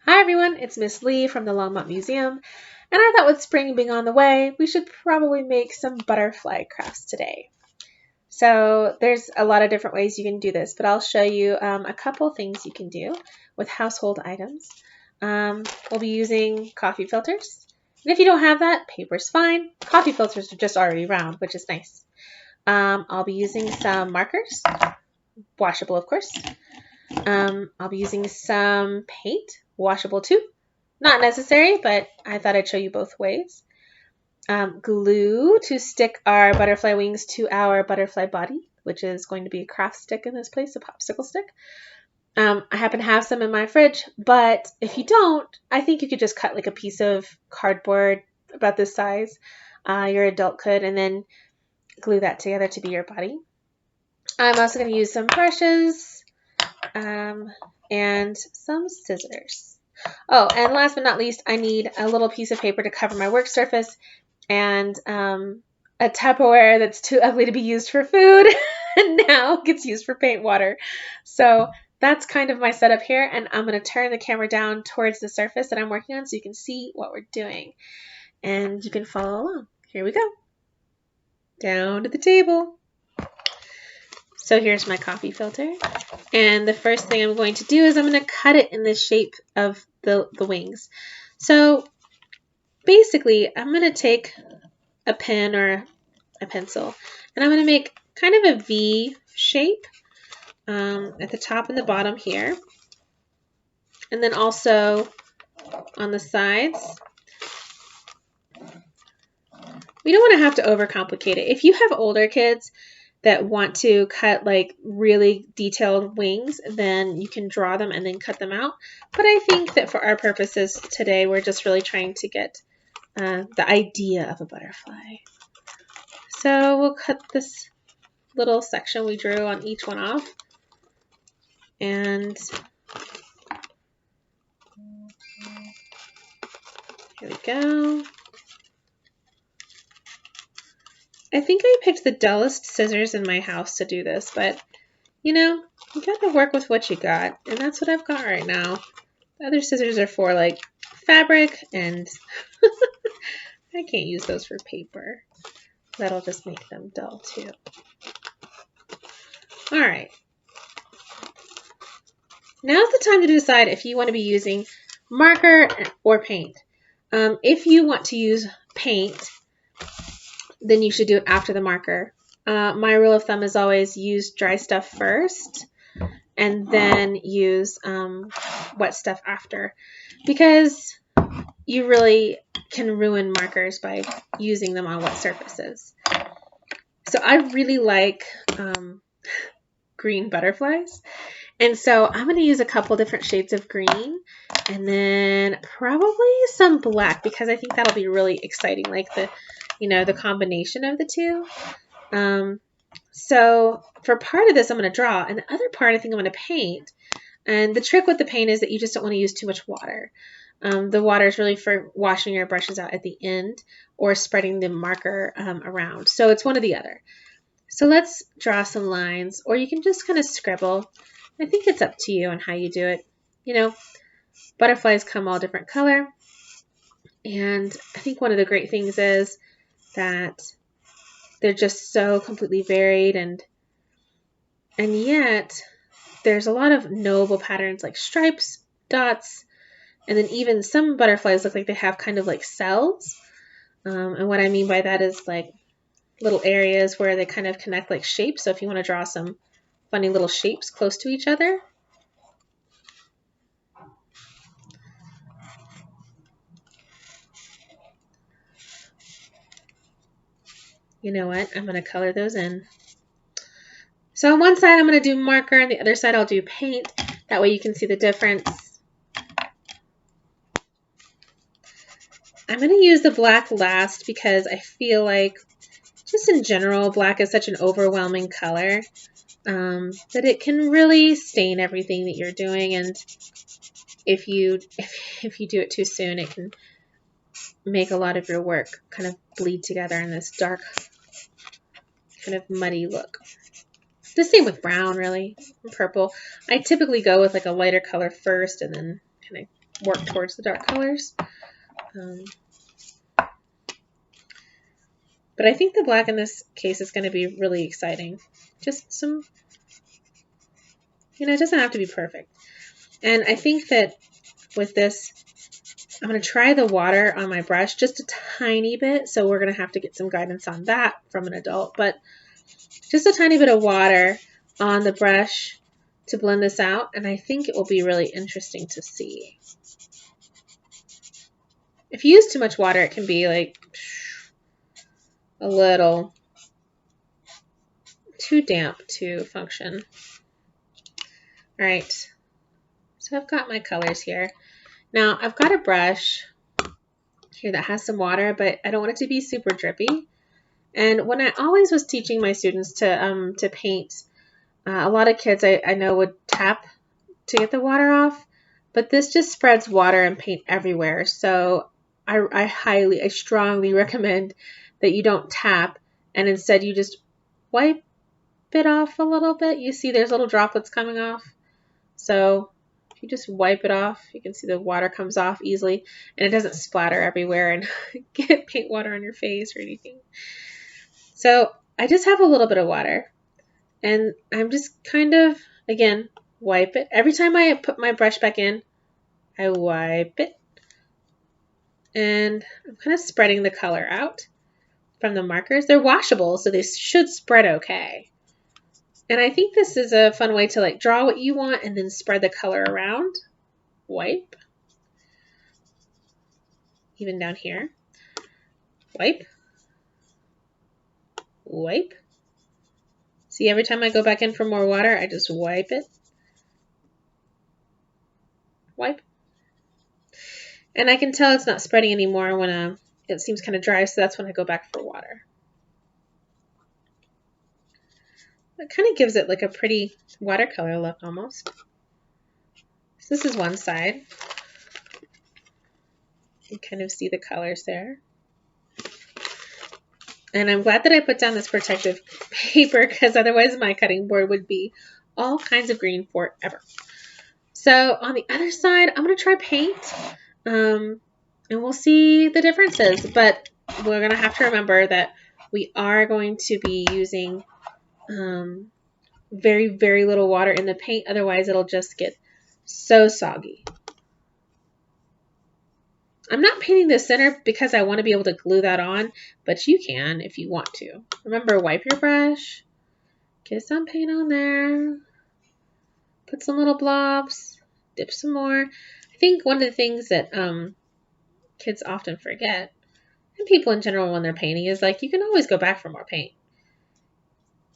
Hi everyone, it's Miss Leigh from the Longmont Museum, and I thought with spring being on the way, we should probably make some butterfly crafts today. So there's a lot of different ways you can do this, but I'll show you a couple things you can do with household items. We'll be using coffee filters, and if you don't have that, paper's fine. Coffee filters are just already round, which is nice. I'll be using some markers, washable of course. I'll be using some paint, washable too. Not necessary, but I thought I'd show you both ways. Glue to stick our butterfly wings to our butterfly body, which is going to be a craft stick in this place, a popsicle stick. I happen to have some in my fridge, but if you don't, I think you could just cut like a piece of cardboard about this size. Your adult could, and then glue that together to be your body. I'm also going to use some brushes and some scissors. Oh, and last but not least, I need a little piece of paper to cover my work surface and a Tupperware that's too ugly to be used for food and now gets used for paint water. So that's kind of my setup here, and I'm going to turn the camera down towards the surface that I'm working on so you can see what we're doing. And you can follow along. Here we go. Down to the table. So here's my coffee filter. And the first thing I'm going to do is I'm going to cut it in the shape of the wings. So basically, I'm going to take a pen or a pencil, and I'm going to make kind of a V shape at the top and the bottom here. And then also on the sides. We don't want to have to overcomplicate it. If you have older kids that want to cut like really detailed wings, then you can draw them and then cut them out. But I think that for our purposes today, we're just really trying to get the idea of a butterfly. So we'll cut this little section we drew on each one off. And here we go. I think I picked the dullest scissors in my house to do this, but you know, you gotta work with what you got, and that's what I've got right now. The other scissors are for like fabric, and I can't use those for paper. That'll just make them dull too. All right. Now's the time to decide if you want to be using marker or paint. If you want to use paint, then you should do it after the marker. My rule of thumb is always use dry stuff first and then use wet stuff after, because you really can ruin markers by using them on wet surfaces. So I really like green butterflies, and so I'm going to use a couple different shades of green and then probably some black, because I think that'll be really exciting, like the combination of the two. So for part of this, I'm going to draw, and the other part I think I'm going to paint. And the trick with the paint is that you just don't want to use too much water. The water is really for washing your brushes out at the end or spreading the marker around. So it's one or the other. So let's draw some lines, or you can just kind of scribble. I think it's up to you on how you do it. You know, butterflies come all different color. And I think one of the great things is that they're just so completely varied, and yet there's a lot of knowable patterns like stripes, dots, and then even some butterflies look like they have kind of like cells. And what I mean by that is like little areas where they kind of connect like shapes. So if you want to draw some funny little shapes close to each other. You know what? I'm going to color those in. So on one side I'm going to do marker, and the other side I'll do paint. That way you can see the difference. I'm going to use the black last because I feel like just in general black is such an overwhelming color that it can really stain everything that you're doing, and if you do it too soon, it can make a lot of your work kind of bleed together in this dark kind of muddy look. The same with brown, really, and purple. I typically go with like a lighter color first and then kind of work towards the dark colors. But I think the black in this case is going to be really exciting. Just some, it doesn't have to be perfect. And I think that with this, I'm going to try the water on my brush just a tiny bit. So we're going to have to get some guidance on that from an adult. But just a tiny bit of water on the brush to blend this out. And I think it will be really interesting to see. If you use too much water, it can be like a little too damp to function. All right, so I've got my colors here. Now I've got a brush here that has some water, but I don't want it to be super drippy. And when I always was teaching my students to paint, a lot of kids I know would tap to get the water off, but this just spreads water and paint everywhere. So I strongly recommend that you don't tap, and instead you just wipe it off a little bit. You see there's little droplets coming off. So if you just wipe it off, you can see the water comes off easily, and it doesn't splatter everywhere and get paint water on your face or anything. So I just have a little bit of water, and I'm just kind of, again, wipe it. Every time I put my brush back in, I wipe it. And I'm kind of spreading the color out from the markers. They're washable, so they should spread okay. And I think this is a fun way to like draw what you want and then spread the color around. Wipe. Even down here. Wipe. Wipe. See, every time I go back in for more water, I just wipe it. Wipe. And I can tell it's not spreading anymore when it seems kind of dry, so that's when I go back for water. It kind of gives it like a pretty watercolor look almost. So this is one side. You can kind of see the colors there. And I'm glad that I put down this protective paper, because otherwise my cutting board would be all kinds of green forever. So on the other side, I'm going to try paint. And we'll see the differences, but we're going to have to remember that we are going to be using very, very little water in the paint. Otherwise, it'll just get so soggy. I'm not painting the center because I want to be able to glue that on, but you can if you want to. Remember, wipe your brush, get some paint on there, put some little blobs, dip some more. I think one of the things that kids often forget, and people in general when they're painting, is like you can always go back for more paint.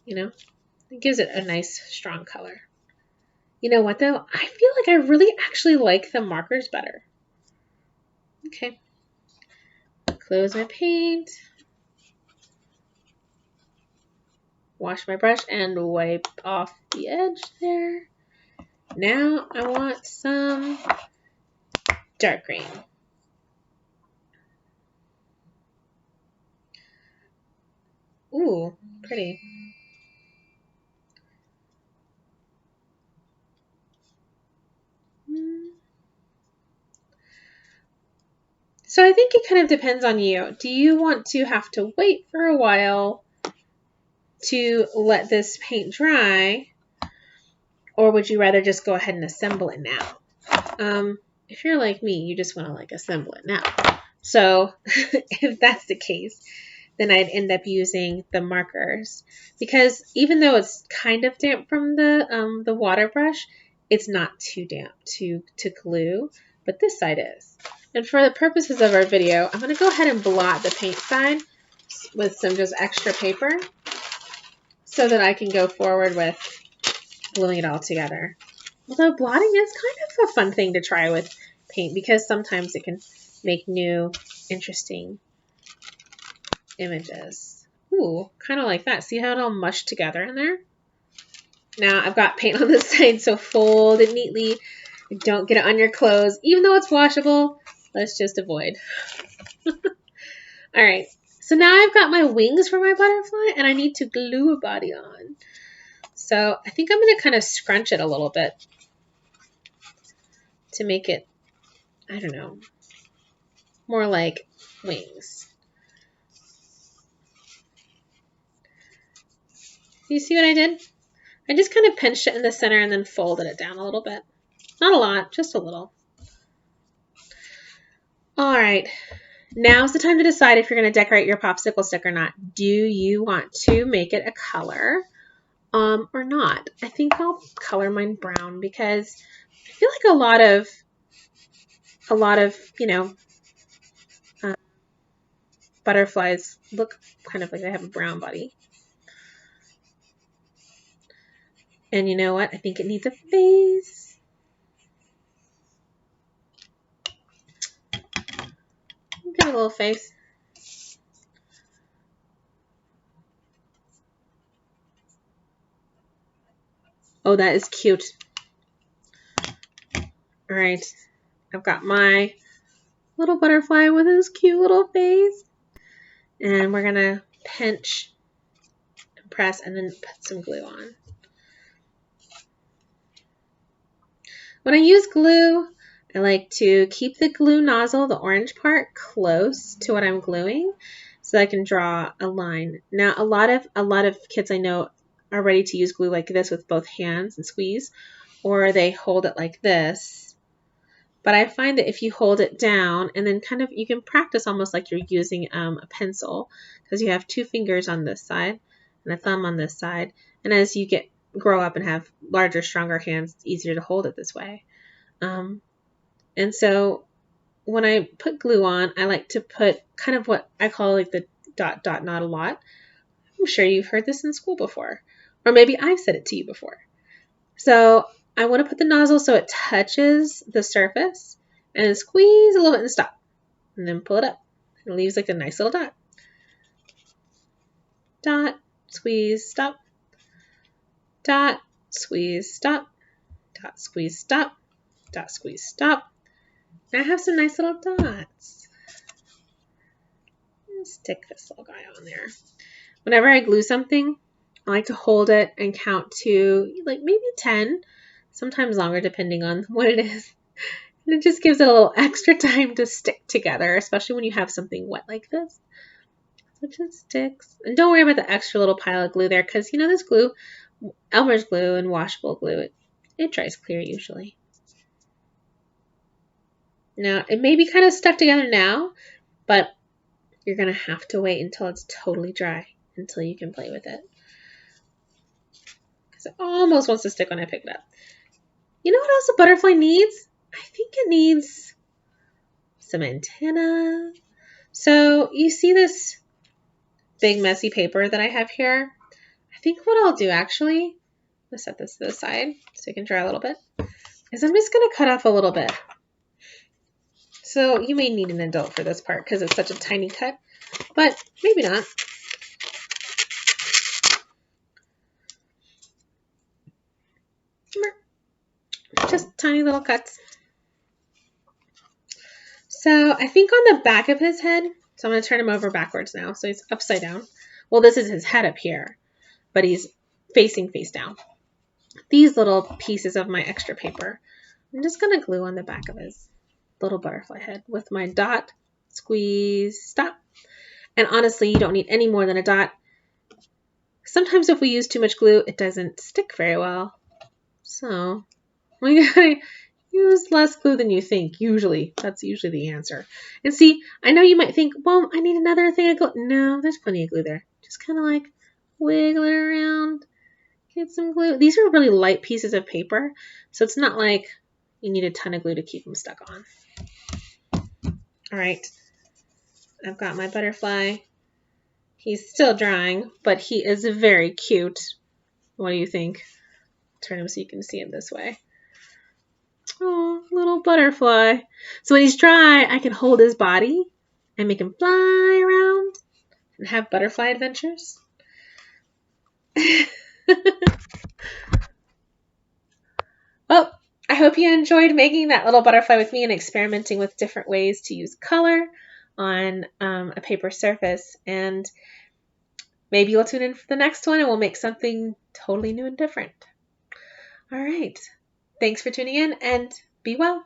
It gives it a nice strong color. You know what though? I feel like I really actually like the markers better. Okay. Close my paint. Wash my brush and wipe off the edge there. Now I want some dark green. Ooh, pretty. So I think it kind of depends on you. Do you want to have to wait for a while to let this paint dry, or would you rather just go ahead and assemble it now? If you're like me, you just want to like assemble it now. So if that's the case, then I'd end up using the markers, because even though it's kind of damp from the water brush, it's not too damp to glue, but this side is. And for the purposes of our video, I'm going to go ahead and blot the paint side with some just extra paper so that I can go forward with gluing it all together. Although blotting is kind of a fun thing to try with paint, because sometimes it can make new, interesting images. Ooh, kind of like that. See how it all mushed together in there? Now I've got paint on this side, so fold it neatly. Don't get it on your clothes. Even though it's washable, let's just avoid. All right, so now I've got my wings for my butterfly, and I need to glue a body on. So I think I'm going to kind of scrunch it a little bit to make it I don't know, more like wings. You see what I did? I just kind of pinched it in the center and then folded it down a little bit. Not a lot, just a little. All right, now's the time to decide if you're going to decorate your popsicle stick or not. Do you want to make it a color or not? I think I'll color mine brown because I feel like a lot of, butterflies look kind of like they have a brown body. And you know what? I think it needs a face. Give it a little face. Oh, that is cute. All right. I've got my little butterfly with his cute little face. And we're going to pinch and press and then put some glue on. When I use glue, I like to keep the glue nozzle, the orange part, close to what I'm gluing so I can draw a line. Now, a lot of kids I know are ready to use glue like this with both hands and squeeze, or they hold it like this. But I find that if you hold it down and then kind of, you can practice almost like you're using a pencil because you have two fingers on this side and a thumb on this side. And as you grow up and have larger, stronger hands, it's easier to hold it this way. And so when I put glue on, I like to put kind of what I call like the dot, dot, not a lot. I'm sure you've heard this in school before, or maybe I've said it to you before. So I want to put the nozzle so it touches the surface and squeeze a little bit and stop. And then pull it up. It leaves like a nice little dot. Dot, squeeze, stop. Dot, squeeze, stop. Dot, squeeze, stop. Dot, squeeze, stop. Now I have some nice little dots. Let's stick this little guy on there. Whenever I glue something, I like to hold it and count to like maybe 10, sometimes longer depending on what it is. And it just gives it a little extra time to stick together, especially when you have something wet like this. So it just sticks. And don't worry about the extra little pile of glue there because, you know, this glue, Elmer's glue and washable glue, it dries clear usually. Now, it may be kind of stuck together now, but you're going to have to wait until it's totally dry until you can play with it. Because it almost wants to stick when I pick it up. You know what else a butterfly needs? I think it needs some antenna. So you see this big messy paper that I have here? I think what I'll do actually, let's set this to the side so you can dry a little bit, is I'm just going to cut off a little bit. So you may need an adult for this part because it's such a tiny cut, but maybe not. Just tiny little cuts. So I think on the back of his head, so I'm going to turn him over backwards now. So he's upside down. Well, this is his head up here, but he's facing face down. These little pieces of my extra paper, I'm just going to glue on the back of his little butterfly head with my dot, squeeze, stop. And honestly, you don't need any more than a dot. Sometimes if we use too much glue, it doesn't stick very well. So we gotta use less glue than you think. Usually, that's usually the answer. And see, I know you might think, well, I need another thing of glue. No, there's plenty of glue there. Just kind of like wiggle it around, get some glue. These are really light pieces of paper, so it's not like you need a ton of glue to keep them stuck on. All right, I've got my butterfly. He's still drying, but he is very cute. What do you think? Turn him so you can see him this way. Oh, little butterfly. So when he's dry, I can hold his body and make him fly around and have butterfly adventures. Well, I hope you enjoyed making that little butterfly with me and experimenting with different ways to use color on a paper surface. And maybe you'll tune in for the next one and we'll make something totally new and different. All right. Thanks for tuning in and be well.